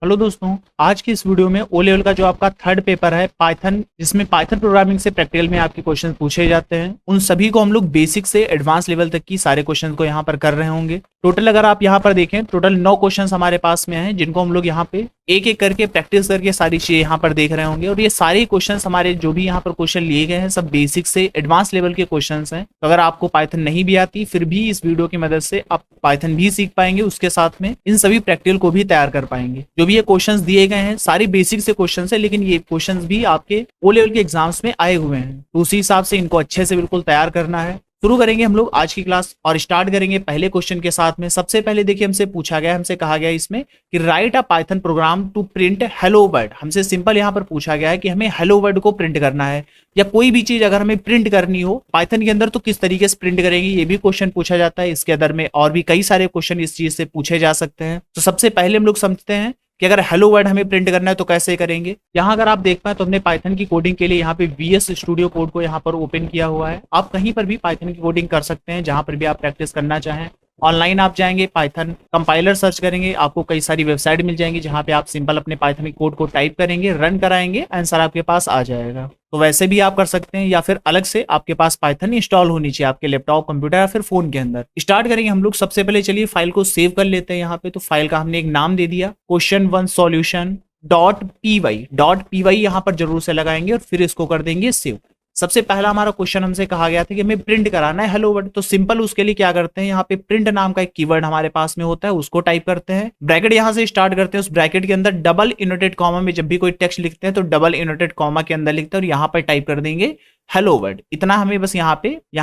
Hello दोस्तों, आज की इस वीडियो में ओ लेवल का जो आपका थर्ड पेपर है पाइथन, जिसमें पाइथन प्रोग्रामिंग से प्रैक्टिकल में आपके क्वेश्चन पूछे जाते हैं, उन सभी को हम लोग बेसिक से एडवांस लेवल तक की सारे क्वेश्चन को यहाँ पर कर रहे होंगे। टोटल अगर आप यहाँ पर देखें, टोटल 9 क्वेश्चन हमारे पास में हैं, जिनको हम लोग यहाँ पे एक एक करके प्रैक्टिस करके सारी चीजें यहाँ पर देख रहे होंगे। और ये सारे क्वेश्चन हमारे जो भी यहाँ पर क्वेश्चन लिए गए हैं सब बेसिक से एडवांस लेवल के क्वेश्चन हैं। तो अगर आपको पाइथन नहीं भी आती फिर भी इस वीडियो की मदद से आप पाइथन भी सीख पाएंगे, उसके साथ में इन सभी प्रैक्टिकल को भी तैयार कर पाएंगे। जो भी ये क्वेश्चंस दिए गए हैं सारी बेसिक से क्वेश्चंस है, लेकिन ये क्वेश्चंस भी आपके ओ लेवल के एग्जाम्स में आए हुए हैं, तो उसी हिसाब से इनको अच्छे से बिल्कुल तैयार करना है। शुरू करेंगे हम लोग आज की क्लास और स्टार्ट करेंगे पहले क्वेश्चन के साथ में। सबसे पहले देखिए हमसे पूछा गया, हमसे कहा गया इसमें कि write a Python program to print hello world. हमसे सिंपल यहाँ पर पूछा गया है कि हमें हेलो वर्ड को प्रिंट करना है, या कोई भी चीज अगर हमें प्रिंट करनी हो पाइथन के अंदर तो किस तरीके से प्रिंट करेंगे, ये भी क्वेश्चन पूछा जाता है। इसके अंदर में और भी कई सारे क्वेश्चन इस चीज से पूछे जा सकते हैं। तो सबसे पहले हम लोग समझते हैं कि अगर हेलो वर्ड हमें प्रिंट करना है तो कैसे करेंगे। यहाँ अगर आप देख पाए तो हमने पाइथन की कोडिंग के लिए यहाँ पे VS स्टूडियो कोड को यहाँ पर ओपन किया हुआ है। आप कहीं पर भी पाइथन की कोडिंग कर सकते हैं, जहां पर भी आप प्रैक्टिस करना चाहें। ऑनलाइन आप जाएंगे, पाइथन कंपाइलर सर्च करेंगे, आपको कई सारी वेबसाइट मिल जाएंगी जहां पे आप सिंपल अपने पाइथन के कोड को टाइप करेंगे, रन कराएंगे, आंसर आपके पास आ जाएगा। तो वैसे भी आप कर सकते हैं, या फिर अलग से आपके पास पाइथन इंस्टॉल होनी चाहिए आपके लैपटॉप, कंप्यूटर या फिर फोन के अंदर। स्टार्ट करेंगे हम लोग। सबसे पहले चलिए फाइल को सेव कर लेते हैं। यहाँ पे तो फाइल का हमने एक नाम दे दिया, question1 solution .py यहाँ पर जरूर से लगाएंगे और फिर इसको कर देंगे सेव। सबसे पहला हमारा क्वेश्चन हमसे कहा गया था कि हमें प्रिंट कराना है हेलो वर्ड। तो सिंपल उसके लिए क्या करते हैं, यहाँ पे प्रिंट नाम का एक कीवर्ड हमारे पास में होता है, उसको टाइप करते हैं। ब्रैकेट यहाँ से स्टार्ट करते हैं, उस ब्रैकेट के अंदर डबल इनवर्टेड कॉमा में जब भी कोई टेक्स्ट लिखते हैं तो डबल इनवर्टेड कॉमा के अंदर लिखते हैं और यहाँ पर टाइप कर देंगे हेलो वर्ड। इतना हमें बस यहाँ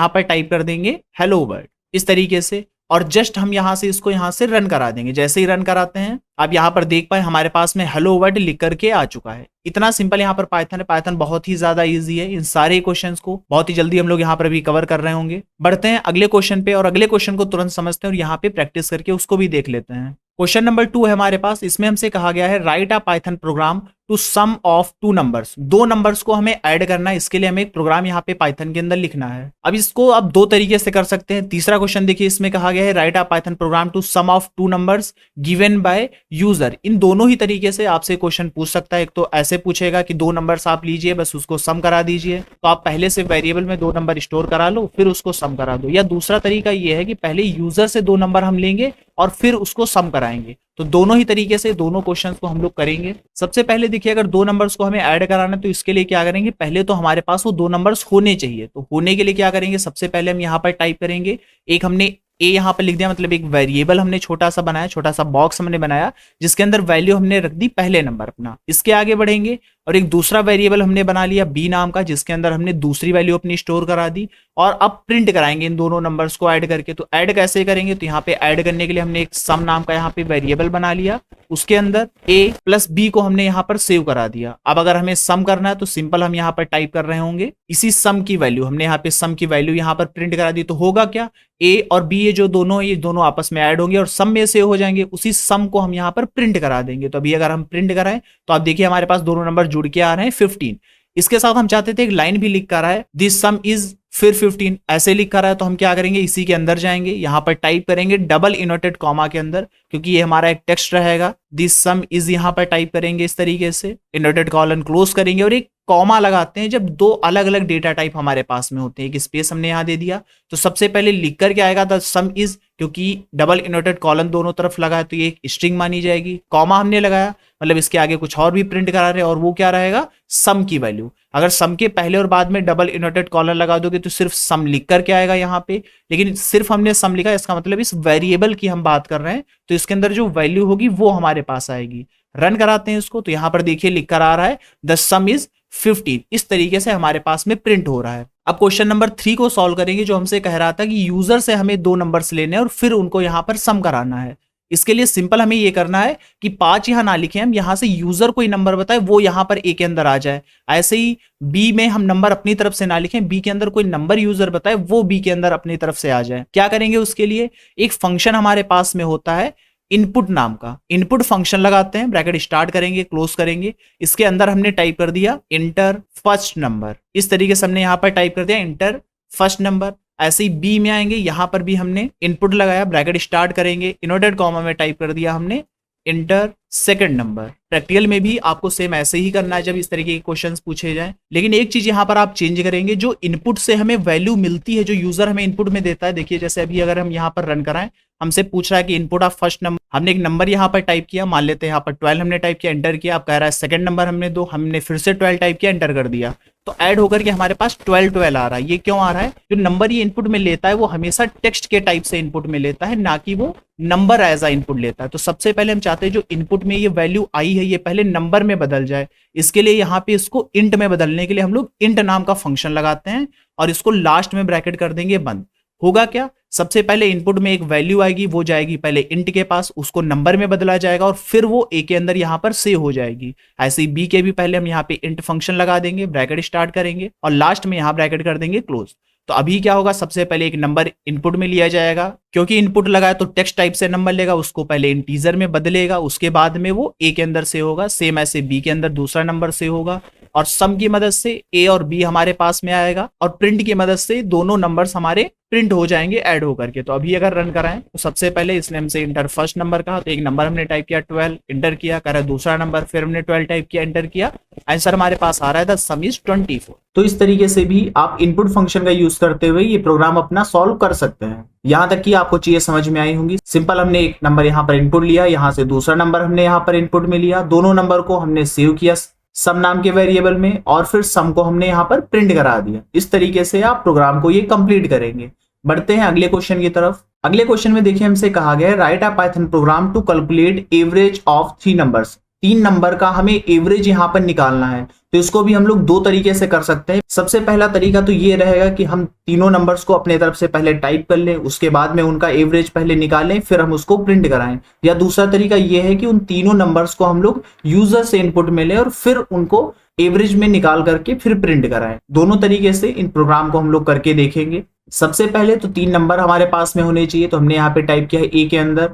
पर टाइप कर देंगे हेलो वर्ड इस तरीके से, और जस्ट हम यहाँ से इसको यहाँ से रन करा देंगे। जैसे ही रन कराते हैं आप यहाँ पर देख पाए हमारे पास में हेलो वर्ड लिख करके आ चुका है। इतना सिंपल यहाँ पर पाइथन है। पाइथन बहुत ही ज्यादा इजी है, इन सारे क्वेश्चंस को बहुत ही जल्दी हम लोग यहाँ पर भी कवर कर रहे होंगे। बढ़ते हैं अगले क्वेश्चन पे और अगले क्वेश्चन को तुरंत समझते हैं और यहाँ पे प्रैक्टिस करके उसको भी देख लेते हैं। क्वेश्चन नंबर 2 है हमारे पास। इसमें हमसे कहा गया है write a Python program to sum of 2 numbers. 2 numbers को हमें ऐड करना है, इसके लिए हमें एक प्रोग्राम यहाँ पे पाइथन के अंदर लिखना है। अब इसको आप 2 तरीके से कर सकते हैं। तीसरा क्वेश्चन देखिए, इसमें कहा गया है write a Python program to sum of 2 numbers given by user. इन दोनों ही तरीके से आपसे क्वेश्चन पूछ सकता है। एक तो ऐसे पूछेगा कि 2 नंबर्स आप लीजिए, बस उसको सम करा दीजिए, तो आप पहले से वेरिएबल में 2 नंबर स्टोर करा लो फिर उसको सम करा दो। या दूसरा तरीका ये है कि पहले यूजर से 2 नंबर हम लेंगे और फिर उसको सम कराएंगे। तो दोनों ही तरीके से दोनों क्वेश्चंस को हम लोग करेंगे। सबसे पहले देखिए, अगर 2 नंबर्स को हमें ऐड कराना है तो इसके लिए क्या करेंगे, पहले तो हमारे पास वो 2 नंबर्स होने चाहिए। तो होने के लिए क्या करेंगे, सबसे पहले हम यहाँ पर टाइप करेंगे, एक हमने ए यहाँ पर लिख दिया, मतलब एक वेरिएबल हमने छोटा सा बनाया, छोटा सा बॉक्स हमने बनाया जिसके अंदर वैल्यू हमने रख दी पहले नंबर अपना। इसके आगे बढ़ेंगे और एक दूसरा वेरिएबल हमने बना लिया बी नाम का, जिसके अंदर हमने दूसरी वैल्यू अपनी स्टोर करा दी। और अब प्रिंट कराएंगे इन दोनों नंबर्स को ऐड करके। तो ऐड कैसे करेंगे, तो यहाँ पे ऐड करने के लिए हमने एक सम नाम का यहाँ पे वेरिएबल बना लिया, उसके अंदर ए प्लस बी को हमने यहाँ पर सेव करा दिया। अब अगर हमें सम करना है तो सिंपल हम यहाँ पर टाइप कर रहे होंगे इसी सम की वैल्यू, हमने यहाँ पे सम की वैल्यू यहाँ पर प्रिंट करा दी। तो होगा क्या, ए और बी ये दोनों आपस में ऐड होंगे और सम में से हो जाएंगे, उसी सम को हम यहाँ पर प्रिंट करा देंगे। तो अभी अगर हम प्रिंट कराएं तो आप देखिए हमारे पास दोनों नंबर जुड़ के आ रहे हैं 15। इसके साथ हम चाहते थे एक लाइन भी लिख कर है, दिस सम इज फिर 15 ऐसे लिख कर है। तो हम क्या करेंगे, इसी के अंदर जाएंगे, यहाँ पर टाइप करेंगे डबल इनवर्टेड कॉमा के अंदर, क्योंकि ये हमारा एक टेक्स्ट रहेगा। दिस सम इज यहाँ पर टाइप करेंगे इस तरीके से, इनवर्टेड कॉलन क्लोज करेंगे और एक कॉमा लगाते हैं जब 2 अलग अलग डेटा टाइप हमारे पास में होते हैं। एक स्पेस हमने यहाँ दे दिया, तो सबसे पहले लिख कर के आएगा द सम इज, क्योंकि डबल इनवर्टेड कॉलन दोनों तरफ लगा है तो ये एक स्ट्रिंग मानी जाएगी। कॉमा हमने लगाया, मतलब इसके आगे कुछ और भी प्रिंट करा रहे हैं, और वो क्या रहेगा, सम की वैल्यू। अगर सम के पहले और बाद में डबल इनवर्टेड कॉलन लगा दोगे तो सिर्फ सम लिख करके आएगा यहाँ पे, लेकिन सिर्फ हमने सम लिखा, इसका मतलब इस वेरिएबल की हम बात कर रहे हैं, तो इसके अंदर जो वैल्यू होगी वो हमारे पास आएगी। रन कराते हैं इसको, तो यहाँ पर देखिए लिख कर आ रहा है द सम इज 15। इस तरीके से हमारे पास में प्रिंट हो रहा है। अब क्वेश्चन नंबर 3 को सॉल्व करेंगे, जो हमसे कह रहा था कि यूजर से हमें 2 नंबर्स लेने और फिर उनको यहाँ पर सम कराना है। इसके लिए सिंपल हमें ये करना है कि 5 यहाँ ना लिखें, हम यहाँ से यूजर कोई नंबर बताए वो यहाँ पर ए के अंदर आ जाए। ऐसे ही बी में हम नंबर अपनी तरफ से ना लिखें, बी के अंदर कोई नंबर यूजर बताए वो बी के अंदर अपनी तरफ से आ जाए। क्या करेंगे, उसके लिए एक फंक्शन हमारे पास में होता है इनपुट नाम का, इनपुट फंक्शन लगाते हैं, ब्रैकेट स्टार्ट करेंगे क्लोज करेंगे। इसके अंदर हमने टाइप कर दिया इंटर फर्स्ट नंबर, इस तरीके से हमने यहाँ पर टाइप कर दिया इंटर फर्स्ट नंबर। ऐसे ही बी में आएंगे, यहां पर भी हमने इनपुट लगाया, ब्रैकेट स्टार्ट करेंगे, इनवर्टेड कॉमा में टाइप कर दिया हमने इंटर सेकंड नंबर। प्रैक्टिकल में भी आपको सेम ऐसे ही करना है जब इस तरीके के क्वेश्चंस पूछे जाएं, लेकिन एक चीज यहां पर आप चेंज करेंगे, जो इनपुट से हमें वैल्यू मिलती है, जो यूजर हमें इनपुट में देता है। देखिए जैसे अभी अगर हम यहाँ पर रन कराएं, हमसे पूछ रहा है कि इनपुट ऑफ फर्स्ट नंबर, हमने एक नंबर यहाँ पर टाइप किया, मान लेते हैं यहाँ पर 12 हमने टाइप किया, एंटर किया। आप कह रहा है सेकंड नंबर हमने दो, हमने फिर से 12 टाइप किया, एंटर कर दिया, तो ऐड होकर के हमारे पास 12 आ रहा है। ये क्यों आ रहा है? जो नंबर ये इनपुट में लेता है वो हमेशा टेक्स्ट के टाइप से इनपुट में लेता है, ना कि वो नंबर एज अ इनपुट लेता है। तो सबसे पहले हम चाहते हैं जो इनपुट में ये वैल्यू आई है ये पहले नंबर में बदल जाए। इसके लिए यहाँ पे इसको इंट में बदलने के लिए हम लोग इंट नाम का फंक्शन लगाते हैं और इसको लास्ट में ब्रैकेट कर देंगे बंद। होगा क्या? सबसे पहले इनपुट में एक वैल्यू आएगी, वो जाएगी पहले इंट के पास, उसको नंबर में बदला जाएगा और फिर वो ए के अंदर यहाँ पर सेव हो जाएगी। ऐसे ही बी के भी पहले हम यहाँ पे इंट फंक्शन लगा देंगे, ब्रैकेट स्टार्ट करेंगे और लास्ट में यहाँ ब्रैकेट कर देंगे क्लोज। तो अभी क्या होगा, सबसे पहले एक नंबर इनपुट में लिया जाएगा, क्योंकि इनपुट लगाया तो टेक्स्ट टाइप से नंबर लेगा, उसको पहले इंटीजर में बदलेगा, उसके बाद में वो ए के अंदर से होगा। सेम ऐसे बी के अंदर दूसरा नंबर से होगा और सम की मदद से ए और बी हमारे पास में आएगा और प्रिंट की मदद से दोनों नंबर्स हमारे प्रिंट हो जाएंगे ऐड होकर के। तो अभी अगर रन कराएं तो सबसे पहले इसने हमसे इंटर फर्स्ट नंबर कहा, तो एक नंबर हमने टाइप किया 12, इंटर किया, कह रहा है दूसरा नंबर, फिर हमने 12 टाइप किया, इंटर किया, आंसर हमारे पास आ रहा है द सम इज 24। तो इस तरीके से भी आप इनपुट फंक्शन का यूज करते हुए ये प्रोग्राम अपना सॉल्व कर सकते हैं। यहां तक कि आपको चीजें समझ में आई होंगी। सिंपल, हमने एक नंबर यहाँ पर इनपुट लिया, यहाँ से दूसरा नंबर हमने यहाँ पर इनपुट में लिया, दोनों नंबर को हमने सेव किया सम नाम के वेरिएबल में और फिर सम को हमने यहाँ पर प्रिंट करा दिया। इस तरीके से आप प्रोग्राम को ये कंप्लीट करेंगे। बढ़ते हैं अगले क्वेश्चन की तरफ। अगले क्वेश्चन में देखिए हमसे कहा गया है write a Python program to calculate average of 3 numbers. 3 number का हमें एवरेज यहाँ पर निकालना है, तो इसको भी हम लोग दो तरीके से कर सकते हैं। सबसे पहला तरीका तो ये रहेगा कि हम तीनों नंबर्स को अपने तरफ से पहले टाइप कर लें, उसके बाद में उनका एवरेज पहले निकालें, फिर हम उसको प्रिंट कराएं। या दूसरा तरीका ये है कि उन तीनों नंबर्स को हम लोग यूजर से इनपुट में लें और फिर उनको एवरेज में निकाल करके फिर प्रिंट कराएं। दोनों तरीके से इन प्रोग्राम को हम लोग करके देखेंगे। सबसे पहले तो 3 नंबर हमारे पास में होने चाहिए, तो हमने यहाँ पे टाइप किया है ए के अंदर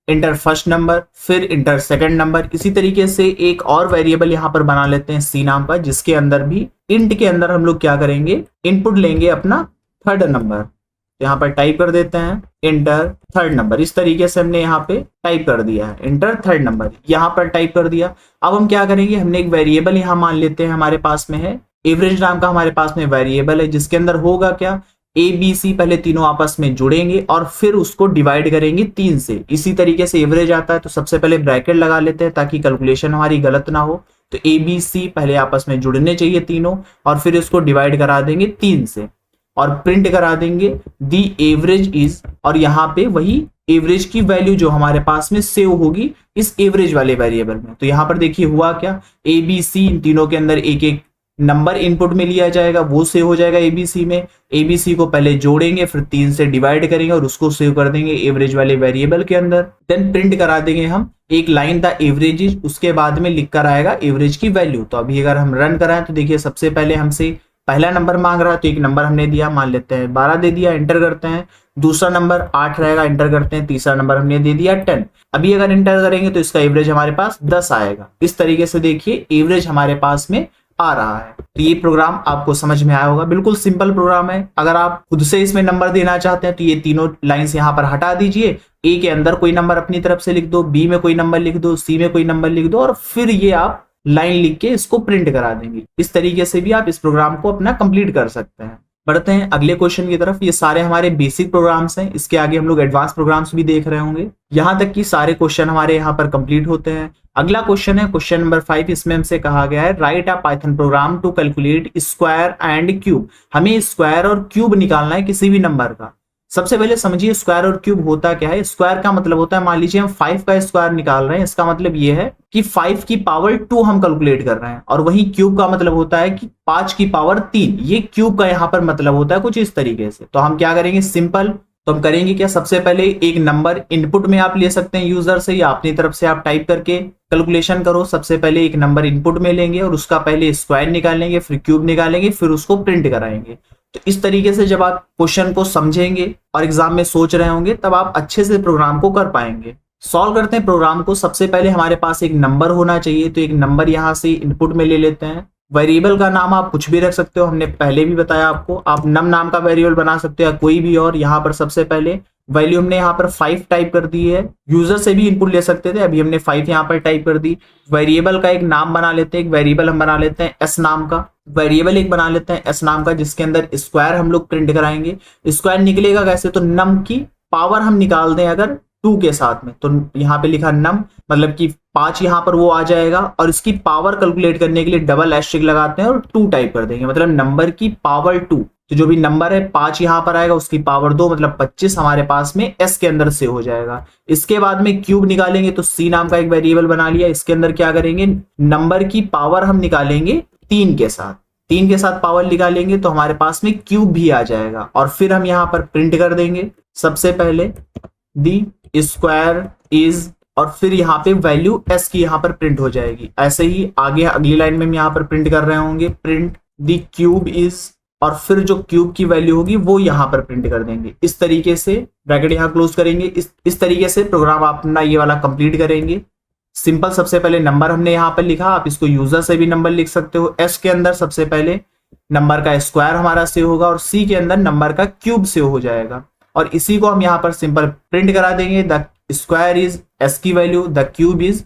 इंटर फर्स्ट नंबर, फिर इंटर सेकंड नंबर। इसी तरीके से एक और वेरिएबल यहाँ पर बना लेते हैं सी नाम का, जिसके अंदर भी इंट के अंदर हम लोग क्या करेंगे, इनपुट लेंगे अपना थर्ड नंबर। यहाँ पर टाइप कर देते हैं इंटर थर्ड नंबर। इस तरीके से हमने यहाँ पे टाइप कर दिया है इंटर थर्ड नंबर, यहाँ पर टाइप कर दिया। अब हम क्या करेंगे, हमने एक वेरिएबल यहाँ मान लेते हैं हमारे पास में है एवरेज नाम का, हमारे पास में वेरिएबल है, जिसके अंदर होगा क्या, ए बी सी पहले तीनों आपस में जुड़ेंगे और फिर उसको डिवाइड करेंगे 3 से। इसी तरीके से एवरेज आता है, तो सबसे पहले ब्रैकेट लगा लेते हैं ताकि कैलकुलेशन हमारी गलत ना हो। तो ए बी सी पहले आपस में जुड़ने चाहिए तीनों और फिर इसको डिवाइड करा देंगे 3 से और प्रिंट करा देंगे दी एवरेज इज, और यहाँ पे वही एवरेज की वैल्यू जो हमारे पास में सेव होगी इस एवरेज वाले वेरिएबल में। तो यहाँ पर देखिए हुआ क्या, ए बी सी इन तीनों के अंदर एक एक नंबर इनपुट में लिया जाएगा, वो सेव हो जाएगा एबीसी में। एबीसी को पहले जोड़ेंगे, फिर 3 से डिवाइड करेंगे और उसको सेव कर देंगे एवरेज वाले वेरिएबल के अंदर। देन प्रिंट करा देंगे हम एक लाइन द एवरेज, उसके बाद में लिख कर आएगा एवरेज की वैल्यू। तो अभी अगर हम रन कराएं तो देखिए सबसे पहले हमसे पहला नंबर मांग रहा है, तो एक नंबर हमने दिया, मान लेते हैं 12 दे दिया, एंटर करते हैं। दूसरा नंबर 8 रहेगा, एंटर करते हैं। तीसरा नंबर हमने दे दिया 10। अभी अगर एंटर करेंगे तो इसका एवरेज हमारे पास 10 आएगा। इस तरीके से देखिए एवरेज हमारे पास में आ रहा है। तो ये प्रोग्राम आपको समझ में आया होगा, बिल्कुल सिंपल प्रोग्राम है। अगर आप खुद से इसमें नंबर देना चाहते हैं तो ये तीनों लाइंस यहाँ पर हटा दीजिए। ए के अंदर कोई नंबर अपनी तरफ से लिख दो, बी में कोई नंबर लिख दो, सी में कोई नंबर लिख दो और फिर ये आप लाइन लिख के इसको प्रिंट करा देंगे। इस तरीके से भी आप इस प्रोग्राम को अपना कंप्लीट कर सकते हैं। बढ़ते हैं अगले क्वेश्चन की तरफ। ये सारे हमारे बेसिक प्रोग्राम्स हैं, इसके आगे हम लोग एडवांस प्रोग्राम्स भी देख रहे होंगे। यहां तक कि सारे क्वेश्चन हमारे यहाँ पर कंप्लीट होते हैं। अगला क्वेश्चन है क्वेश्चन नंबर 5। इसमें हमसे कहा गया है write a Python program to calculate square and cube. हमें स्क्वायर और क्यूब निकालना है किसी भी नंबर का। सबसे पहले समझिए स्क्वायर और क्यूब होता क्या है। स्क्वायर का मतलब होता है, मान लीजिए हम 5 का स्क्वायर निकाल रहे हैं, इसका मतलब ये है कि 5 की पावर 2 हम कैलकुलेट कर रहे हैं। और वही क्यूब का मतलब होता है कि 5 की पावर 3। ये क्यूब का यहाँ पर मतलब होता है कुछ इस तरीके से। तो हम क्या करेंगे, सिंपल तो हम करेंगे क्या, सबसे पहले एक नंबर इनपुट में आप ले सकते हैं यूजर से, या अपनी तरफ से आप टाइप करके कैलकुलेशन करो। सबसे पहले एक नंबर इनपुट में लेंगे और उसका पहले स्क्वायर निकालेंगे, फिर क्यूब निकालेंगे, फिर उसको प्रिंट कराएंगे। तो इस तरीके से जब आप क्वेश्चन को समझेंगे और एग्जाम में सोच रहे होंगे तब आप अच्छे से प्रोग्राम को कर पाएंगे। सॉल्व करते हैं प्रोग्राम को। सबसे पहले हमारे पास एक नंबर होना चाहिए, तो एक नंबर यहाँ से इनपुट में ले लेते हैं। वेरिएबल का नाम आप कुछ भी रख सकते हो, हमने पहले भी बताया आपको। आप नम नाम का वेरिएबल बना सकते हो या कोई भी और। यहाँ पर सबसे पहले वैल्यू हमने यहाँ पर 5 टाइप कर दी है। यूजर से भी इनपुट ले सकते थे, अभी हमने 5 यहाँ पर टाइप कर दी। वेरिएबल का एक नाम बना लेते हैं, एक वेरिएबल हम बना लेते हैं एस नाम का। वेरिएबल एक बना लेते हैं एस नाम का, जिसके अंदर स्क्वायर हम लोग प्रिंट कराएंगे। स्क्वायर निकलेगा कैसे, तो नम की पावर हम निकाल दें अगर 2 के साथ में, तो यहाँ पे लिखा नम, मतलब कि 5 यहाँ पर वो आ जाएगा, और इसकी पावर कैलकुलेट करने के लिए डबल एस्ट्रिक लगाते हैं और 2 टाइप कर देंगे, मतलब नंबर की पावर 2। तो जो भी नंबर है 5 यहाँ पर आएगा, उसकी पावर 2, मतलब 25 हमारे पास में एस के अंदर से हो जाएगा। इसके बाद में क्यूब निकालेंगे, तो सी नाम का एक वेरिएबल बना लिया। इसके अंदर क्या करेंगे, नंबर की पावर हम निकालेंगे 3 के साथ। 3 के साथ पावर निकालेंगे तो हमारे पास में क्यूब भी आ जाएगा, और फिर हम यहाँ पर प्रिंट कर देंगे सबसे पहले दी स्क्वायर इज, और फिर यहाँ पे वैल्यू एस की यहाँ पर प्रिंट हो जाएगी। ऐसे ही आगे अगली लाइन में हम यहाँ पर प्रिंट कर रहे होंगे, प्रिंट दी क्यूब इज, और फिर जो क्यूब की वैल्यू होगी वो यहाँ पर प्रिंट कर देंगे। इस तरीके से ब्रैकेट यहाँ क्लोज करेंगे। इस तरीके से प्रोग्राम आप अपना ये वाला कंप्लीट करेंगे। सिंपल सबसे पहले नंबर हमने यहाँ पर लिखा, आप इसको यूजर से भी नंबर लिख सकते हो। एस के अंदर सबसे पहले नंबर का स्क्वायर हमारा सेव होगा, और सी के अंदर नंबर का क्यूब सेव हो जाएगा, और इसी को हम यहाँ पर सिंपल प्रिंट करा देंगे। द स्क्वायर इज एस की value, the cube is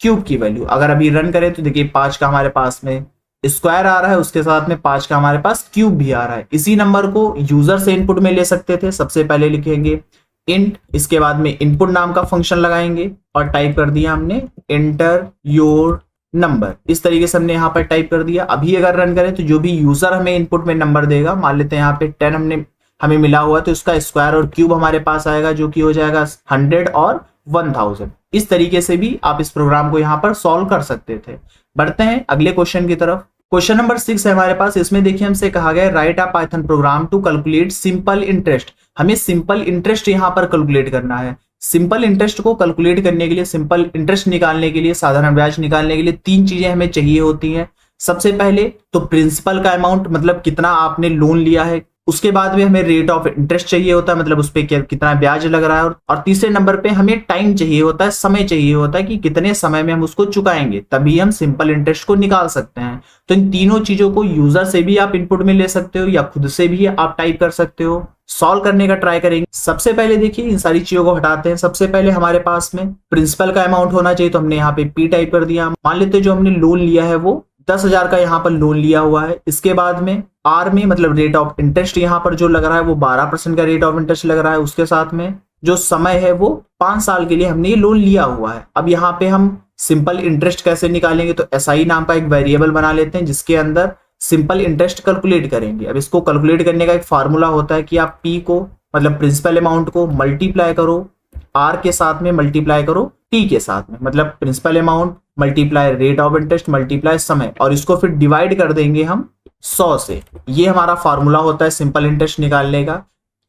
cube की वैल्यू। अगर अभी रन करें तो देखिए 5 का हमारे पास में स्क्वायर आ रहा है, उसके साथ में 5 का हमारे पास क्यूब भी आ रहा है। इसी नंबर को यूजर से इनपुट में ले सकते थे। सबसे पहले लिखेंगे इंट, इसके बाद में इनपुट नाम का फंक्शन लगाएंगे, और टाइप कर दिया हमने एंटर योर नंबर। इस तरीके से हमने यहाँ पर टाइप कर दिया। अभी अगर रन करें तो जो भी यूजर हमें इनपुट में नंबर देगा, मान लेते हैं यहाँ पे 10 हमें मिला हुआ, तो इसका स्क्वायर और क्यूब हमारे पास आएगा, जो कि हो जाएगा 100 और 1000। इस तरीके से भी आप इस प्रोग्राम को यहाँ पर सॉल्व कर सकते थे। बढ़ते हैं अगले क्वेश्चन की तरफ। क्वेश्चन नंबर 6 है हमारे पास। इसमें देखिए हमसे कहा गया write a Python program to calculate simple interest. हमें सिंपल इंटरेस्ट यहाँ पर कैलकुलेट करना है। सिंपल इंटरेस्ट को कैलकुलेट करने के लिए, सिंपल इंटरेस्ट निकालने के लिए, साधारण ब्याज निकालने के लिए 3 चीजें हमें चाहिए होती हैं। सबसे पहले तो प्रिंसिपल का अमाउंट, मतलब कितना आपने लोन लिया है। उसके बाद में हमें रेट ऑफ इंटरेस्ट चाहिए होता है, मतलब उस पर कितना ब्याज लग रहा है। और तीसरे नंबर पे हमें टाइम चाहिए होता है, समय चाहिए होता है कि कितने समय में हम उसको चुकाएंगे, तभी हम सिंपल इंटरेस्ट को निकाल सकते हैं। तो इन तीनों चीजों को यूजर से भी आप इनपुट में ले सकते हो, या खुद से भी आप टाइप कर सकते हो। सॉल्व करने का ट्राई करेंगे। सबसे पहले देखिए इन सारी चीजों को हटाते हैं। सबसे पहले हमारे पास में प्रिंसिपल का अमाउंट होना चाहिए, तो हमने यहाँ पे पी टाइप कर दिया। मान लेते हैं जो हमने लोन लिया है वो 10,000 का यहाँ पर लोन लिया हुआ है। इसके बाद में आर में, मतलब रेट ऑफ इंटरेस्ट यहाँ पर जो लग रहा है वो 12% का रेट ऑफ इंटरेस्ट लग रहा है। उसके साथ में जो समय है वो 5 साल के लिए हमने ये लोन लिया हुआ है। अब यहाँ पे हम सिंपल इंटरेस्ट कैसे निकालेंगे, तो एसआई नाम का एक वेरिएबल बना लेते हैं, जिसके अंदर सिंपल इंटरेस्ट कैलकुलेट करेंगे। अब इसको कैलकुलेट करने का एक फार्मूला होता है कि आप पी को, मतलब प्रिंसिपल अमाउंट को मल्टीप्लाई करो आर के साथ में, मल्टीप्लाई करो टी के साथ में, मतलब principal amount multiply rate of interest multiply समय, और इसको फिर डिवाइड कर देंगे हम 100 से। ये हमारा फार्मूला होता है सिंपल इंटरेस्ट निकालने का।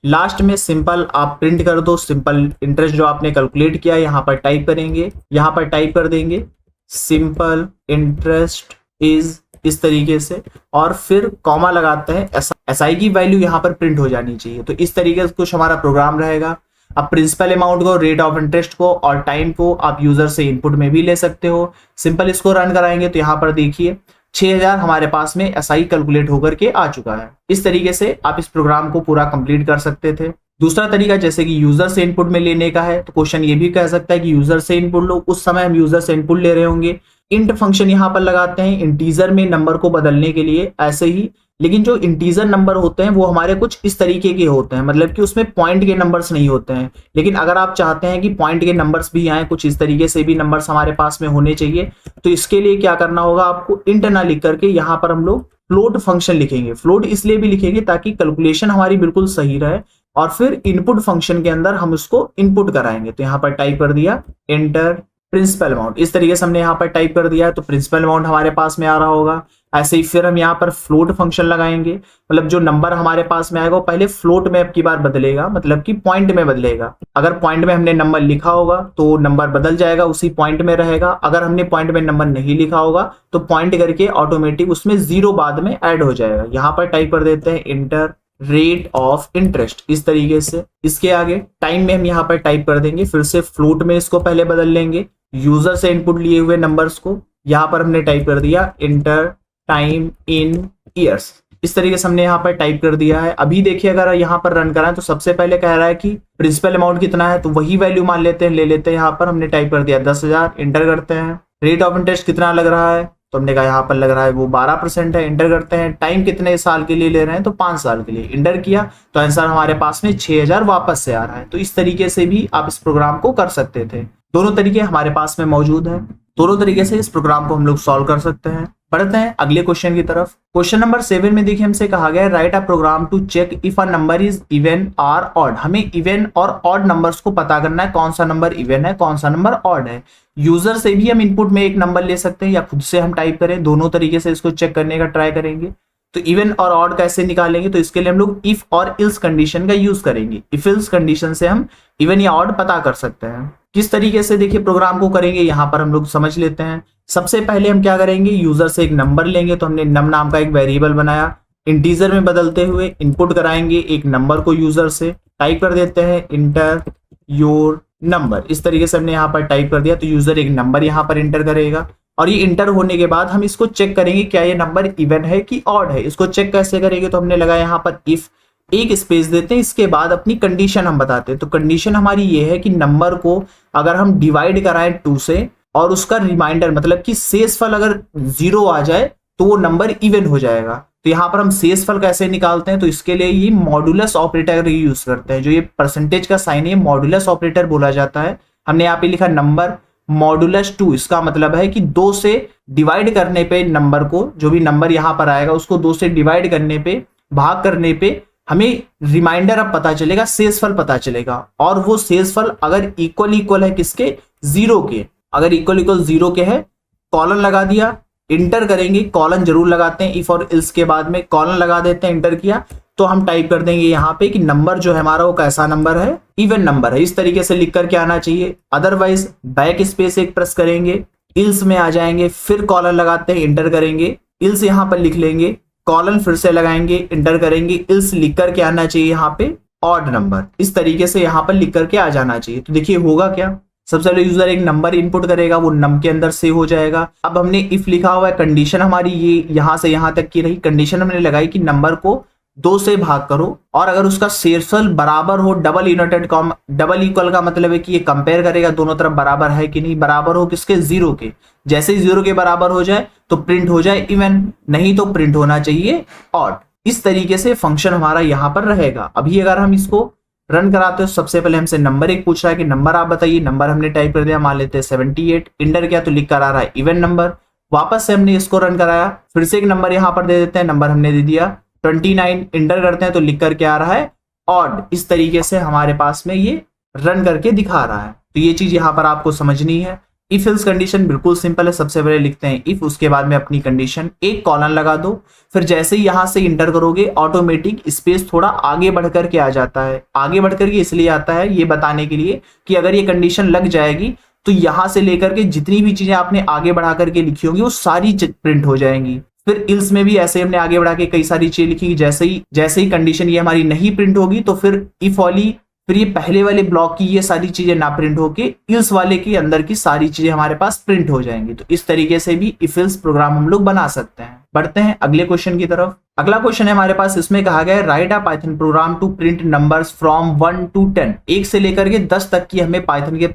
लास्ट में सिंपल आप प्रिंट कर दो, सिंपल इंटरेस्ट जो आपने कैलकुलेट किया यहाँ पर टाइप करेंगे, यहाँ पर टाइप कर देंगे सिंपल इंटरेस्ट इज, इस तरीके से, और फिर कॉमा लगाते हैं। एसआई की वैल्यू यहाँ पर प्रिंट हो जानी चाहिए। तो इस तरीके से कुछ हमारा प्रोग्राम रहेगा। अब प्रिंसिपल अमाउंट को, रेट ऑफ इंटरेस्ट को और टाइम को आप यूजर से इनपुट में भी ले सकते हो। सिंपल इसको रन कराएंगे तो यहाँ पर देखिए 6000 हमारे पास में एसआई कैलकुलेट होकर के आ चुका है। इस तरीके से आप इस प्रोग्राम को पूरा कंप्लीट कर सकते थे। दूसरा तरीका जैसे कि यूजर से इनपुट में लेने का है, तो क्वेश्चन ये भी कह सकता है कि यूजर से इनपुट लो। उस समय हम यूजर से इनपुट ले रहे होंगे, इंट फंक्शन यहाँ पर लगाते हैं इंटीजर में नंबर को बदलने के लिए, ऐसे ही। लेकिन जो इंटीजर नंबर होते हैं वो हमारे कुछ इस तरीके के होते हैं, मतलब कि उसमें पॉइंट के नंबर्स नहीं होते हैं। लेकिन अगर आप चाहते हैं कि पॉइंट के नंबर्स भी आए, कुछ इस तरीके से भी नंबर्स हमारे पास में होने चाहिए, तो इसके लिए क्या करना होगा, आपको इंट ना लिख करके यहाँ पर हम लोग फ्लोट फंक्शन लिखेंगे। फ्लोट इसलिए भी लिखेंगे ताकि कैलकुलेशन हमारी बिल्कुल सही रहे, और फिर इनपुट फंक्शन के अंदर हम उसको इनपुट कराएंगे। तो यहाँ पर टाइप कर दिया एंटर प्रिंसिपल अमाउंट, इस तरीके से हमने यहाँ पर टाइप कर दिया है, तो प्रिंसिपल अमाउंट हमारे पास में आ रहा होगा। ऐसे ही फिर हम यहाँ पर फ्लोट फंक्शन लगाएंगे, मतलब जो नंबर हमारे पास में आएगा वो पहले फ्लोट में अब की बार बदलेगा, मतलब कि पॉइंट में बदलेगा। अगर पॉइंट में हमने नंबर लिखा होगा तो नंबर बदल जाएगा, उसी पॉइंट में रहेगा। अगर हमने पॉइंट में नंबर नहीं लिखा होगा तो पॉइंट करके ऑटोमेटिक उसमें 0 बाद में ऐड हो जाएगा। यहाँ पर टाइप कर देते हैं इंटर रेट ऑफ इंटरेस्ट, इस तरीके से। इसके आगे टाइम में हम यहाँ पर टाइप कर देंगे, फिर से फ्लोट में इसको पहले बदल लेंगे। यूजर से इनपुट लिए हुए नंबर्स को यहाँ पर हमने टाइप कर दिया इंटर टाइम इन ईयर्स, इस तरीके से हमने यहाँ पर टाइप कर दिया है। अभी देखिए अगर यहाँ पर रन कराएं तो सबसे पहले कह रहा है कि प्रिंसिपल अमाउंट कितना है, तो वही वैल्यू मान लेते हैं, ले लेते हैं। यहाँ पर हमने टाइप कर दिया 10,000, इंटर करते हैं। रेट ऑफ इंटरेस्ट कितना लग रहा है, तो हमने कहा यहाँ पर लग रहा है वो 12% है, इंटर करते हैं। टाइम कितने साल के लिए ले रहे हैं, तो 5 साल के लिए, इंटर किया तो आंसर हमारे पास में 6,000 वापस से आ रहा है। तो इस तरीके से भी आप इस प्रोग्राम को कर सकते थे। दोनों तरीके हमारे पास में मौजूद है, दोनों तरीके से इस प्रोग्राम को हम लोग सॉल्व कर सकते हैं। बढ़ते हैं अगले क्वेश्चन की तरफ। क्वेश्चन नंबर 7 में देखिए हमसे कहा गया है write a program to check if a number is even और ऑड। हमें इवन और ऑड नंबर्स को पता करना है, कौन सा नंबर इवन है, कौन सा नंबर ऑड है। यूजर से भी हम इनपुट में एक नंबर ले सकते हैं या खुद से हम टाइप करें, दोनों तरीके से इसको चेक करने का ट्राई करेंगे। तो इवन और ऑड कैसे निकालेंगे, तो इसके लिए हम लोग इफ और इल्स कंडीशन का यूज करेंगे। इफ इल्स कंडीशन से हम इवन या ऑड पता कर सकते हैं। किस तरीके से देखिए प्रोग्राम को करेंगे यहाँ पर हम लोग समझ लेते हैं। सबसे पहले हम क्या करेंगे, यूजर से एक नंबर लेंगे। तो हमने नम नाम का एक वेरिएबल बनाया, इंटीजर में बदलते हुए इनपुट कराएंगे एक नंबर को यूजर से। टाइप कर देते हैं इंटर योर नंबर। इस तरीके से हमने यहाँ पर टाइप कर दिया, तो यूजर एक नंबर यहाँ पर इंटर करेगा और ये इंटर होने के बाद हम इसको चेक करेंगे क्या ये नंबर इवन है कि ऑड है। इसको चेक कैसे करेंगे, तो हमने लगाया यहाँ पर इफ, एक स्पेस देते हैं, इसके बाद अपनी कंडीशन हम बताते हैं। तो कंडीशन हमारी ये है कि नंबर को अगर हम डिवाइड कराएं 2 से और उसका रिमाइंडर मतलब कि शेषफल अगर 0 आ जाए तो वो नंबर इवन हो जाएगा। तो यहाँ पर हम शेषफल कैसे निकालते हैं, तो इसके लिए ये मॉडुलस ऑपरेटर यूज करते हैं। जो ये परसेंटेज का साइन है मॉडुलस ऑपरेटर बोला जाता है। हमने यहाँ पे लिखा नंबर मॉडुलस 2, इसका मतलब है कि 2 से डिवाइड करने पे नंबर को, जो भी नंबर यहाँ पर आएगा उसको 2 से डिवाइड करने पे, भाग करने पे हमें रिमाइंडर अब पता चलेगा, शेषफल पता चलेगा। और वो शेषफल अगर इक्वल है किसके, 0 के। अगर इक्वल 0 के है, कॉलन लगा दिया, इंटर करेंगे, कॉलन जरूर लगाते हैं, इफ और इल्स के बाद में कॉलन लगा देते हैं, इंटर किया तो हम टाइप कर देंगे यहाँ पे कि नंबर जो है हमारा वो कैसा नंबर है, इवन नंबर है। इस तरीके से लिख करके आना चाहिए। अदरवाइज बैक स्पेस एक प्रेस करेंगे, इल्स में आ जाएंगे, फिर कॉलन लगाते हैं, इंटर करेंगे, इल्स यहाँ पर लिख लेंगे, कॉलन फिर से लगाएंगे, इंटर करेंगे, इल्स लिख करके आना चाहिए यहाँ पे ऑड नंबर। इस तरीके से यहाँ पर लिख करके आ जाना चाहिए। तो देखिए होगा क्या, सबसे पहले यूजर एक नंबर इनपुट करेगा, वो नम के अंदर सेव हो जाएगा। अब हमने इफ लिखा हुआ है, कंडीशन हमारी ये यहाँ से यहाँ तक की रही। कंडीशन हमने लगाई कि नंबर को 2 से भाग करो और अगर उसका शेषफल बराबर हो, double inverted comma, double equal का मतलब है कि ये कंपेयर करेगा दोनों तरफ बराबर है कि नहीं, बराबर हो किसके, 0 के। जैसे ही 0 के बराबर हो जाए तो प्रिंट हो जाए इवन, नहीं तो प्रिंट होना चाहिए ऑड। इस तरीके से फंक्शन हमारा यहाँ पर रहेगा। अभी अगर हम इसको रन कराते हो, सबसे पहले हमसे नंबर एक पूछ रहा है कि नंबर आप बताइए। नंबर हमने टाइप कर दिया, मान लेते हैं 78, इंटर किया तो लिख कर आ रहा है इवन नंबर। वापस से हमने इसको रन कराया, फिर से एक नंबर यहाँ पर दे देते हैं, नंबर हमने दे दिया 29, इंटर करते हैं तो लिख करके आ रहा है ऑड। इस तरीके से हमारे पास में ये रन करके दिखा रहा है। तो ये चीज यहाँ पर आपको समझनी है। इफ इल्स कंडीशन बिल्कुल सिंपल है। सबसे पहले लिखते हैं इफ, उसके बाद में अपनी कंडीशन, एक कॉलन लगा दो, फिर जैसे ही यहां से इंटर करोगे ऑटोमेटिक स्पेस थोड़ा आगे बढ़ करके आ जाता है। आगे बढ़ करके इसलिए आता है ये बताने के लिए कि अगर ये कंडीशन लग जाएगी तो यहां से लेकर के जितनी भी चीजें आपने आगे बढ़ा करके लिखी होंगी वो सारी प्रिंट हो जाएंगी। फिर इल्स में भी ऐसे हमने आगे बढ़ा के कई सारी चीजें लिखी। जैसे ही कंडीशन ये हमारी नहीं प्रिंट होगी तो फिर इफ वाली, फिर ये पहले वाले ब्लॉक की ये सारी चीजें ना प्रिंट होके इल्स वाले के अंदर की सारी चीजें हमारे पास प्रिंट हो जाएंगी। तो इस तरीके से भी इफ इल्स प्रोग्राम हम लोग बना सकते हैं। बढ़ते हैं अगले क्वेश्चन की तरफ। अगला क्वेश्चन है हमारे पास, इसमें कहा गया है write a Python program to print numbers from 1 to 10। 1 से लेकर के 10 तक की हमें पाइथन के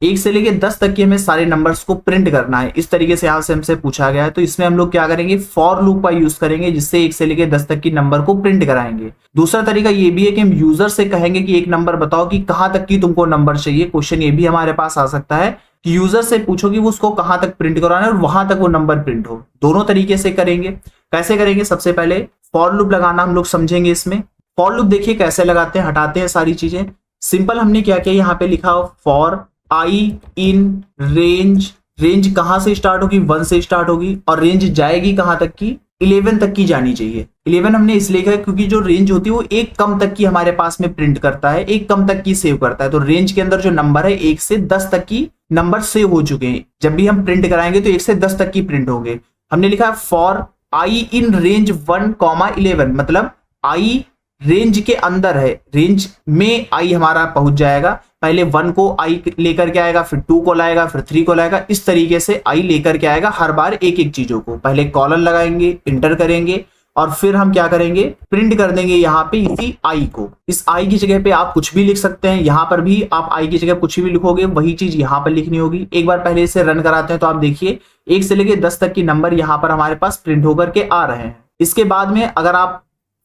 1 से लेकर 10 तक की हमें सारे नंबर्स को प्रिंट करना है। इस तरीके से यहाँ से हमसे पूछा गया है। तो इसमें हम लोग क्या करेंगे, फॉर लूप का यूज करेंगे, जिससे 1 से लेकर 10 तक की नंबर को प्रिंट कराएंगे। दूसरा तरीका ये भी है कि हम यूजर से कहेंगे कि एक नंबर बताओ कि कहाँ तक की तुमको नंबर चाहिए। क्वेश्चन ये भी हमारे पास आ सकता है कि यूजर से पूछो कि वो उसको कहाँ तक प्रिंट कराना है और वहां तक वो नंबर प्रिंट हो। दोनों तरीके से करेंगे। कैसे करेंगे, सबसे पहले फॉर लूप लगाना हम लोग समझेंगे। इसमें फॉर लूप देखिए कैसे लगाते हैं, हटाते हैं सारी चीजें। सिंपल हमने क्या किया, यहाँ पे लिखा हो for I in range. Range कहां से स्टार्ट होगी, 1 से स्टार्ट होगी और रेंज जाएगी कहां तक की, 11 तक की जानी चाहिए। 11 हमने इसलिए कहा क्योंकि जो रेंज होती है वो एक कम तक की हमारे पास में प्रिंट करता है, एक कम तक की सेव करता है। तो रेंज के अंदर जो नंबर है 1 से 10 तक की नंबर सेव हो चुके हैं। जब भी हम प्रिंट कराएंगे तो 1 से 10 तक की प्रिंट होंगे। हमने लिखा फॉर आई इन रेंज 1,11, मतलब आई रेंज के अंदर है, रेंज में आई हमारा पहुंच जाएगा। पहले 1 को आई लेकर के आएगा, फिर 2 को लाएगा, फिर 3 को लाएगा। इस तरीके से आई लेकर के आएगा हर बार एक एक चीजों को। पहले कॉलन लगाएंगे, इंटर करेंगे, और फिर हम क्या करेंगे, प्रिंट कर देंगे यहाँ पे इसी आई को। इस आई की जगह पे आप कुछ भी लिख सकते हैं, यहाँ पर भी आप आई की जगह कुछ भी लिखोगे, वही चीज यहाँ पर लिखनी होगी। एक बार पहले इसे रन कराते हैं तो आप देखिए 1 से लेके 10 तक की नंबर यहाँ पर हमारे पास प्रिंट होकर के आ रहे हैं। इसके बाद में अगर आप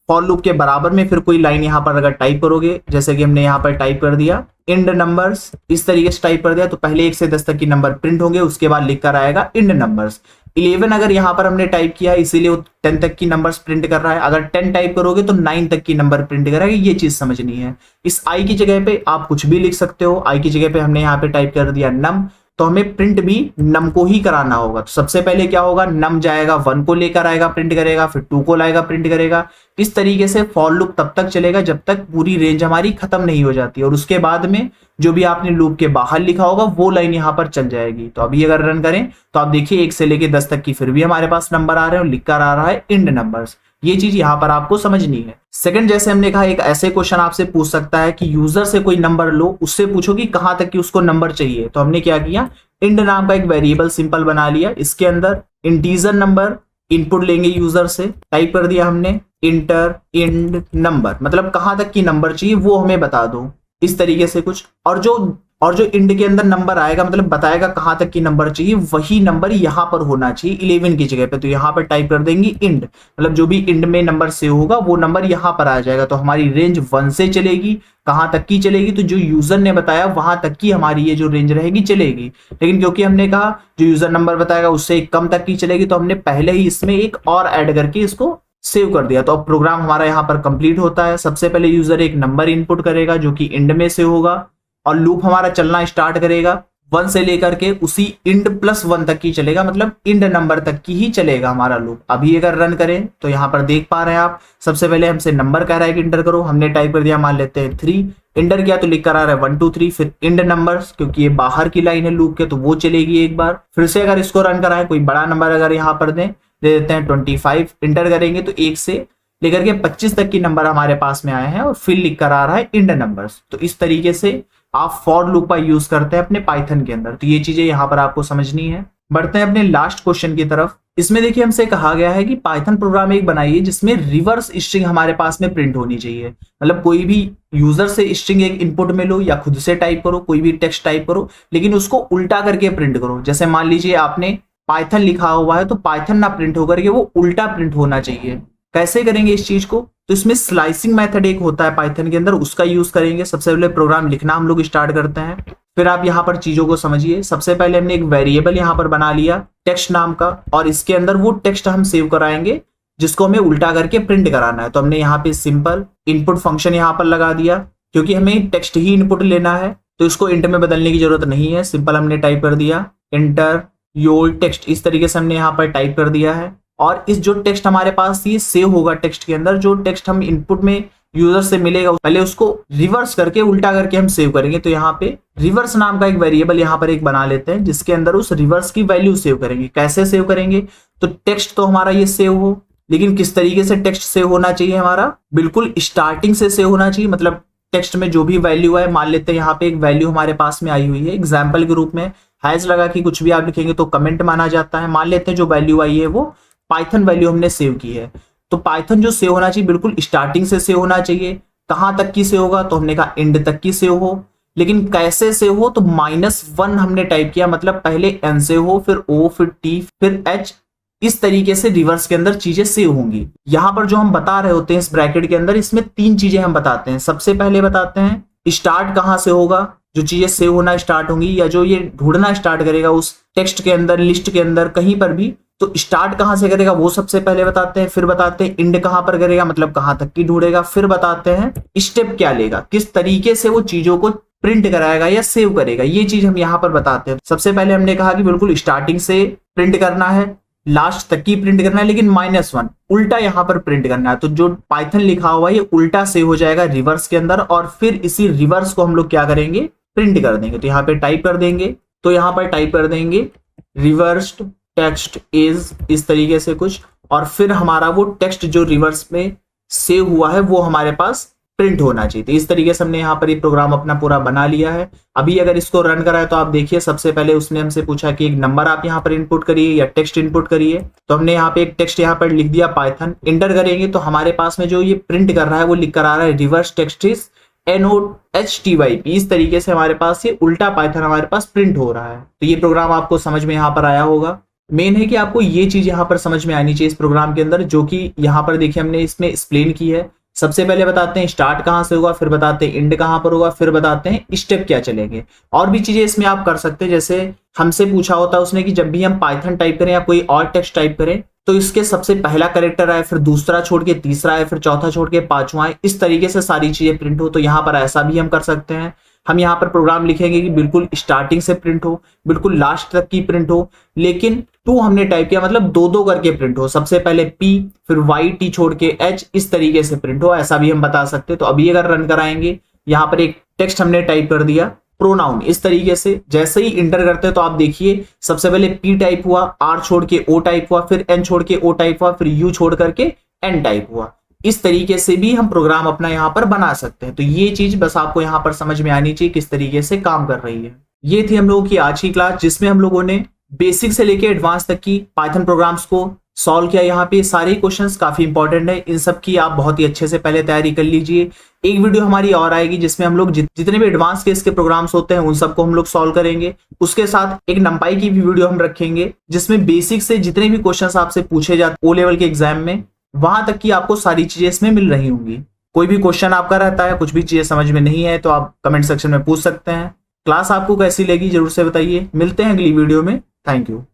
फॉर लूप के बराबर में फिर कोई लाइन यहाँ पर अगर टाइप करोगे, जैसे कि हमने यहाँ पर टाइप कर दिया इंड नंबर्स, इस तरीके से टाइप कर दिया, तो पहले 1 से 10 तक की नंबर प्रिंट होंगे, उसके बाद लिख कर आएगा इंड नंबर्स। 11 अगर यहाँ पर हमने टाइप किया है इसीलिए वो 10 तक की नंबर्स प्रिंट कर रहा है। अगर 10 टाइप करोगे तो 9 तक की नंबर प्रिंट करेगा, ये चीज समझनी है। इस आई की जगह पे आप कुछ भी लिख सकते हो। आई की जगह पे हमने यहाँ पे टाइप कर दिया नम, तो हमें प्रिंट भी नम को ही कराना होगा। तो सबसे पहले क्या होगा, नम जाएगा 1 को लेकर आएगा प्रिंट करेगा, फिर 2 को लाएगा प्रिंट करेगा। इस तरीके से फॉर लूप तब तक चलेगा जब तक पूरी रेंज हमारी खत्म नहीं हो जाती, और उसके बाद में जो भी आपने लूप के बाहर लिखा होगा वो लाइन यहाँ पर चल जाएगी। तो अभी अगर रन करें तो आप देखिए 1 से लेके 10 तक की फिर भी हमारे पास नंबर आ रहे हैं और लिखकर आ रहा है इंड नंबर्स। ये चीज यहाँ पर आपको समझनी है। सेकंड, जैसे हमने कहा एक ऐसे क्वेश्चन आपसे पूछ सकता है कि यूजर से कोई नंबर लो, उससे पूछो कि कहां तक की उसको नंबर चाहिए। तो हमने क्या किया, इंड नाम का एक वेरिएबल सिंपल बना लिया, इसके अंदर इंटीजर नंबर इनपुट लेंगे यूजर से, टाइप कर दिया हमने इंटर इंड नंबर, मतलब कहां तक की नंबर चाहिए वो हमें बता दो, इस तरीके से कुछ। और जो इंड के अंदर नंबर आएगा मतलब बताएगा कहां तक की नंबर चाहिए, वही नंबर यहां पर होना चाहिए 11 की जगह पे। तो यहां पर टाइप कर देंगे इंड, मतलब जो भी इंड में नंबर सेव होगा वो नंबर यहां पर आ जाएगा। तो हमारी रेंज 1 से चलेगी, कहां तक की चलेगी, तो जो यूजर ने बताया वहां तक की हमारी ये जो रेंज रहेगी चलेगी। लेकिन क्योंकि हमने कहा जो यूजर नंबर बताएगा उससे एक कम तक की चलेगी, तो हमने पहले ही इसमें एक और ऐड करके इसको सेव कर दिया। तो अब प्रोग्राम हमारा यहाँ पर कंप्लीट होता है। सबसे पहले यूजर एक नंबर इनपुट करेगा जो कि इंड में सेव होगा, और लूप हमारा चलना स्टार्ट करेगा 1 से लेकर के उसी इंड प्लस 1 तक की चलेगा, मतलब इंड नंबर तक की ही चलेगा हमारा लूप। अभी अगर रन करें तो यहाँ पर देख पा रहे हैं आप, सबसे पहले हमसे नंबर कह रहा है कि इंटर करो, हमने टाइप कर दिया मान लेते हैं 3, इंटर किया तो लिख कर आ रहा है 1 2 3, फिर इंड नंबर्स, क्योंकि ये बाहर की लाइन है लूप के तो वो चलेगी एक बार। फिर से अगर इसको रन कराएं, कोई बड़ा नंबर अगर यहाँ पर दे देते हैं 25, इंटर करेंगे तो 1 से लेकर के 25 तक की नंबर हमारे पास में आए हैं, और फिर लिख कर आ रहा है इंड नंबर्स। तो इस तरीके से आप फॉर लूप का यूज करते हैं अपने पाइथन के अंदर। तो ये चीजें यहां पर आपको समझनी है। बढ़ते हैं अपने लास्ट क्वेश्चन की तरफ। इसमें देखिए हमसे कहा गया है कि पाइथन प्रोग्राम एक बनाइए जिसमें रिवर्स स्ट्रिंग हमारे पास में प्रिंट होनी चाहिए। मतलब कोई भी यूजर से स्ट्रिंग एक इनपुट में लो या खुद से टाइप करो, कोई भी टेक्स्ट टाइप करो, लेकिन उसको उल्टा करके प्रिंट करो। जैसे मान लीजिए आपने पाइथन लिखा हुआ है तो पाइथन ना प्रिंट होकर के वो उल्टा प्रिंट होना चाहिए। कैसे करेंगे इस चीज को, तो इसमें स्लाइसिंग मेथड एक होता है पाइथन के अंदर, उसका यूज करेंगे। सबसे पहले प्रोग्राम लिखना हम लोग स्टार्ट करते हैं, फिर आप यहाँ पर चीजों को समझिए। सबसे पहले हमने एक वेरिएबल यहाँ पर बना लिया टेक्स्ट नाम का, और इसके अंदर वो टेक्स्ट हम सेव कराएंगे जिसको हमें उल्टा करके प्रिंट कराना है। तो हमने यहाँ पे सिंपल इनपुट फंक्शन यहाँ पर लगा दिया, क्योंकि हमें टेक्स्ट ही इनपुट लेना है तो इसको इंट में बदलने की जरूरत नहीं है। सिंपल हमने टाइप कर दिया इंटर योर टेक्स्ट, इस तरीके से हमने यहाँ पर टाइप कर दिया है। और इस जो टेक्स्ट हमारे पास ये सेव होगा टेक्स्ट के अंदर, जो टेक्स्ट हम इनपुट में यूजर से मिलेगा पहले उसको रिवर्स करके उल्टा करके हम सेव करेंगे। तो यहाँ पे रिवर्स नाम का एक वेरिएबल यहाँ पर एक बना लेते हैं जिसके अंदर उस रिवर्स की वैल्यू सेव करेंगे। कैसे सेव करेंगे, तो टेक्स्ट तो हमारा ये सेव हो, लेकिन किस तरीके से टेक्स्ट सेव होना चाहिए, हमारा बिल्कुल स्टार्टिंग से सेव होना चाहिए। मतलब टेक्स्ट में जो भी वैल्यू है, मान लेते हैं यहाँ पे एक वैल्यू हमारे पास में आई हुई है एग्जाम्पल के रूप में, हैज लगा कि कुछ भी आप लिखेंगे तो कमेंट माना जाता है। मान लेते हैं जो वैल्यू आई है वो पाइथन वैल्यू हमने सेव की है। तो पाइथन जो सेव होना चाहिए बिल्कुल स्टार्टिंग से सेव होना चाहिए। कहां तक की सेव होगा, तो हमने कहा एंड तक की सेव हो। लेकिन कैसे सेव हो, तो -1 हमने टाइप किया, मतलब पहले एन सेव हो, फिर ओ, फिर टी, फिर एच, इस तरीके से रिवर्स के अंदर चीजें सेव होंगी। यहां पर जो हम बता रहे होते हैं इस ब्रैकेट के अंदर, इसमें 3 चीजें हम बताते हैं। सबसे पहले बताते हैं स्टार्ट कहां से होगा, जो चीजें सेव होना स्टार्ट होंगी या जो ये ढूंढना स्टार्ट करेगा उस टेक्स्ट के अंदर, लिस्ट के अंदर, कहीं पर भी, तो स्टार्ट कहां से करेगा वो सबसे पहले बताते हैं। फिर बताते हैं इंड कहां पर करेगा, मतलब कहां तक की ढूंढेगा। फिर बताते हैं स्टेप क्या लेगा, किस तरीके से वो चीजों को प्रिंट कराएगा या सेव करेगा, ये चीज हम यहाँ पर बताते हैं। सबसे पहले हमने कहा कि बिल्कुल स्टार्टिंग से प्रिंट करना है, लास्ट तक की प्रिंट करना है, लेकिन -1 उल्टा यहाँ पर प्रिंट करना है। तो जो पाइथन लिखा हुआ है ये उल्टा सेव हो जाएगा रिवर्स के अंदर, और फिर इसी रिवर्स को हम लोग क्या करेंगे, प्रिंट कर देंगे। तो यहाँ पे टाइप कर देंगे, तो यहाँ पर टाइप कर देंगे रिवर्स्ड टेक्स्ट इज, इस तरीके से कुछ, और फिर हमारा वो टेक्स्ट जो रिवर्स में सेव हुआ है वो हमारे पास प्रिंट होना चाहिए। तो इस तरीके से हमने यहाँ पर ये प्रोग्राम अपना पूरा बना लिया है। अभी अगर इसको रन करा है तो आप देखिए, सबसे पहले उसने हमसे पूछा कि एक नंबर आप यहाँ पर इनपुट करिए या टेक्स्ट इनपुट करिए। तो हमने यहाँ पे एक टेक्स्ट यहाँ पर लिख दिया पाइथन, इंटर करेंगे तो हमारे पास में जो ये प्रिंट कर रहा है वो लिख कर आ रहा है रिवर्स टेक्स्ट इज NOTHTYP। इस तरीके से हमारे पास ये उल्टा पाइथन हमारे पास प्रिंट हो रहा है। तो ये प्रोग्राम आपको समझ में यहाँ पर आया होगा। मेन है कि आपको ये चीज यहाँ पर समझ में आनी चाहिए इस प्रोग्राम के अंदर, जो कि यहाँ पर देखिए हमने इसमें एक्सप्लेन की है। सबसे पहले बताते हैं स्टार्ट कहाँ से होगा, फिर बताते हैं एंड कहाँ पर होगा, फिर बताते हैं स्टेप क्या चलेंगे। और भी चीजें इसमें आप कर सकते हैं, जैसे हमसे पूछा होता है उसने कि जब भी हम पाइथन टाइप करें या कोई और टेक्स्ट टाइप करें तो इसके सबसे पहला कैरेक्टर आए, फिर दूसरा छोड़ के तीसरा आए, फिर चौथा छोड़ के पांचवा आए, इस तरीके से सारी चीजें प्रिंट हो। तो यहाँ पर ऐसा भी हम कर सकते हैं। हम यहाँ पर प्रोग्राम लिखेंगे कि बिल्कुल स्टार्टिंग से प्रिंट हो, बिल्कुल लास्ट तक की प्रिंट हो, लेकिन टू हमने टाइप किया मतलब दो दो करके प्रिंट हो। सबसे पहले P फिर Y T छोड़ के H, इस तरीके से प्रिंट हो, ऐसा भी हम बता सकते हैं। तो अभी अगर रन कराएंगे, यहाँ पर एक टेक्स्ट हमने टाइप कर दिया प्रोनाउन, इस तरीके से जैसे ही इंटर करते हैं तो आप देखिए सबसे पहले P टाइप हुआ, R छोड़ के O टाइप हुआ, फिर N छोड़ के O टाइप हुआ, फिर U छोड़ करके N टाइप हुआ। इस तरीके से भी हम प्रोग्राम अपना यहाँ पर बना सकते हैं। तो ये चीज बस आपको यहाँ पर समझ में आनी चाहिए किस तरीके से काम कर रही है। ये थी हम लोगों की आज की क्लास, जिसमें हम लोगों ने बेसिक से लेके एडवांस तक की पाइथन प्रोग्राम्स को सॉल्व किया। यहाँ पे सारे क्वेश्चंस काफी इंपॉर्टेंट है, इन सब की आप बहुत ही अच्छे से पहले तैयारी कर लीजिए। एक वीडियो हमारी और आएगी जिसमें हम लोग जितने भी एडवांस केस के प्रोग्राम्स होते हैं उन सबको हम लोग सॉल्व करेंगे। उसके साथ एक नंपाई की भी वीडियो हम रखेंगे जिसमें बेसिक से जितने भी क्वेश्चंस आपसे पूछे जाते ओ लेवल के एग्जाम में, वहां तक की आपको सारी चीजें इसमें मिल रही होंगी। कोई भी क्वेश्चन आपका रहता है, कुछ भी चीजें समझ में नहीं है तो आप कमेंट सेक्शन में पूछ सकते हैं। क्लास आपको कैसी लगी जरूर से बताइए। मिलते हैं अगली वीडियो में। Thank you.